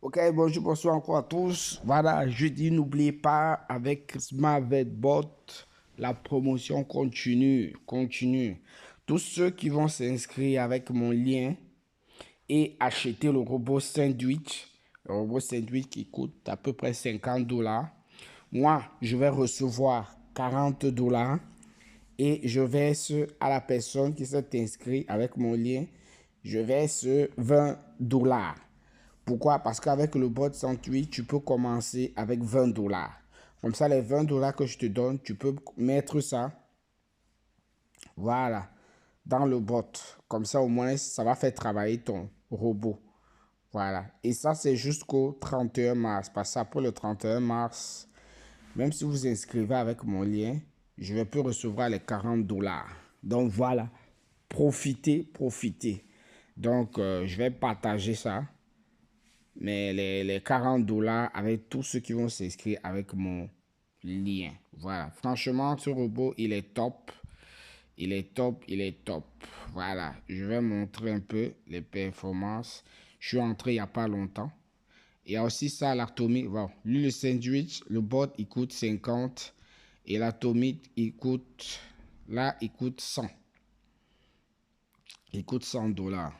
Ok, bonjour, bonsoir encore à tous. Voilà, je dis, n'oubliez pas, avec SmartVetBot, la promotion continue. Tous ceux qui vont s'inscrire avec mon lien et acheter le robot sandwich qui coûte à peu près 50 $, moi, je vais recevoir 40 $ et je verse à la personne qui s'est inscrite avec mon lien, je verse 20 $. Pourquoi? Parce qu'avec le bot sandwich, tu peux commencer avec 20 $. Comme ça, les 20 $ que je te donne, tu peux mettre ça, voilà, dans le bot. Comme ça, au moins, ça va faire travailler ton robot. Voilà. Et ça, c'est jusqu'au 31 mars. Parce qu'après le 31 mars, même si vous inscrivez avec mon lien, je vais plus recevoir les 40 $. Donc, voilà. Profitez. Donc, je vais partager ça. Mais les 40 $ avec tous ceux qui vont s'inscrire avec mon lien. Voilà. Franchement, ce robot, il est top. Il est top. Voilà. Je vais montrer un peu les performances. Je suis entré il n'y a pas longtemps. Il y a aussi ça, l'atomique. Bon, lui, le sandwich, le bot, il coûte 50. Et l'atomique, il coûte... Là, il coûte 100. Il coûte 100 $.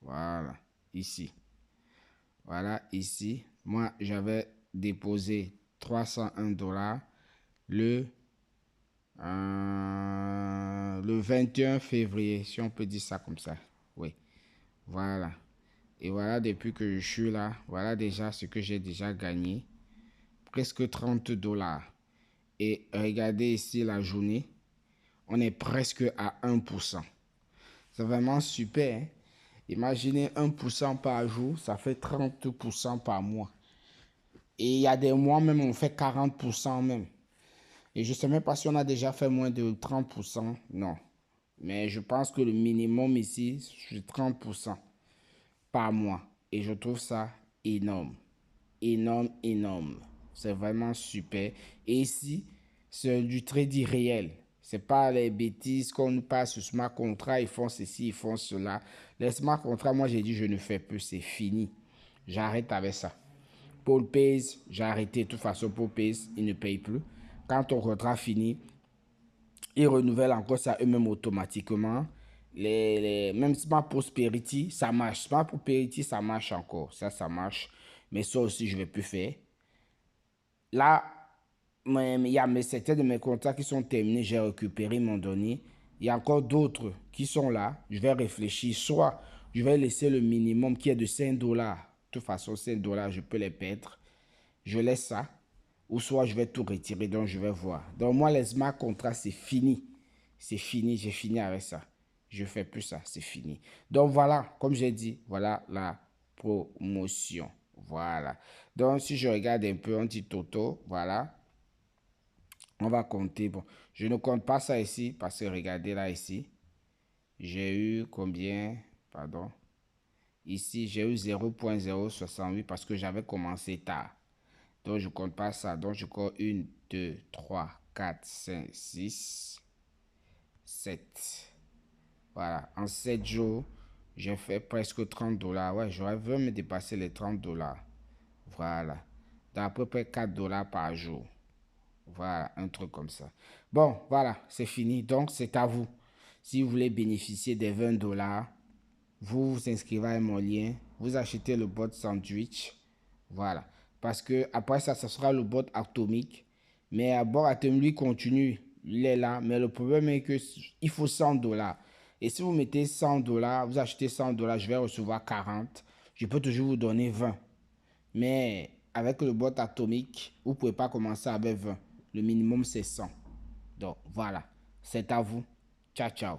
Voilà. Ici. Voilà, ici, moi, j'avais déposé 301 $ le 21 février, si on peut dire ça comme ça. Oui, voilà. Et voilà, depuis que je suis là, voilà déjà ce que j'ai déjà gagné. Presque 30 $. Et regardez ici la journée, on est presque à 1%. C'est vraiment super, hein? Imaginez 1% par jour, ça fait 30% par mois. Et il y a des mois même, on fait 40% même. Et je ne sais même pas si on a déjà fait moins de 30%. Non. Mais je pense que le minimum ici, c'est 30% par mois. Et je trouve ça énorme. Énorme. C'est vraiment super. Et ici, c'est du trading réel. C'est pas les bêtises qu'on nous passe sur smart contract. Ils font ceci, ils font cela. Les smart contracts, moi j'ai dit je ne fais plus. C'est fini. J'arrête avec ça. Paul Pays, j'ai arrêté. De toute façon, Paul Pays, il ne paye plus. Quand ton contrat finit, ils renouvellent encore ça eux-mêmes automatiquement. Même Smart Prosperity, ça marche. Smart Prosperity, ça marche encore. Ça marche. Mais ça aussi, je ne vais plus faire. Là, il y a certains de mes contrats qui sont terminés. J'ai récupéré mon donné. Il y a encore d'autres qui sont là. Je vais réfléchir. Soit je vais laisser le minimum qui est de 5 $. De toute façon, 5 $, je peux les perdre. Je laisse ça. Ou soit je vais tout retirer. Donc, je vais voir. Donc, moi, les smart contrats, c'est fini. C'est fini. J'ai fini avec ça. Je ne fais plus ça. C'est fini. Donc, voilà. Comme j'ai dit, voilà la promotion. Voilà. Donc, si je regarde un peu, on dit Toto. Voilà. On va compter. Bon, je ne compte pas ça ici parce que regardez là, ici. J'ai eu combien? Pardon. Ici, j'ai eu 0,068 parce que j'avais commencé tard. Donc, je ne compte pas ça. Donc, je compte 1, 2, 3, 4, 5, 6, 7. Voilà. En 7 jours, j'ai fait presque 30 $. Ouais, j'aurais vraiment dépassé les 30 $. Voilà. Donc, à peu près 4 $ par jour. Voilà, un truc comme ça. Bon, voilà, c'est fini. Donc, c'est à vous. Si vous voulez bénéficier des 20 $, vous vous inscrivez à mon lien, vous achetez le bot sandwich. Voilà. Parce que après ça, ce sera le bot atomique. Mais à bord atomique, lui continue. Il est là. Mais le problème est que il faut 100 $. Et si vous mettez 100 $, vous achetez 100 $, je vais recevoir 40. Je peux toujours vous donner 20. Mais avec le bot atomique, vous ne pouvez pas commencer avec 20. Le minimum, c'est 100. Donc, voilà. C'est à vous. Ciao, ciao.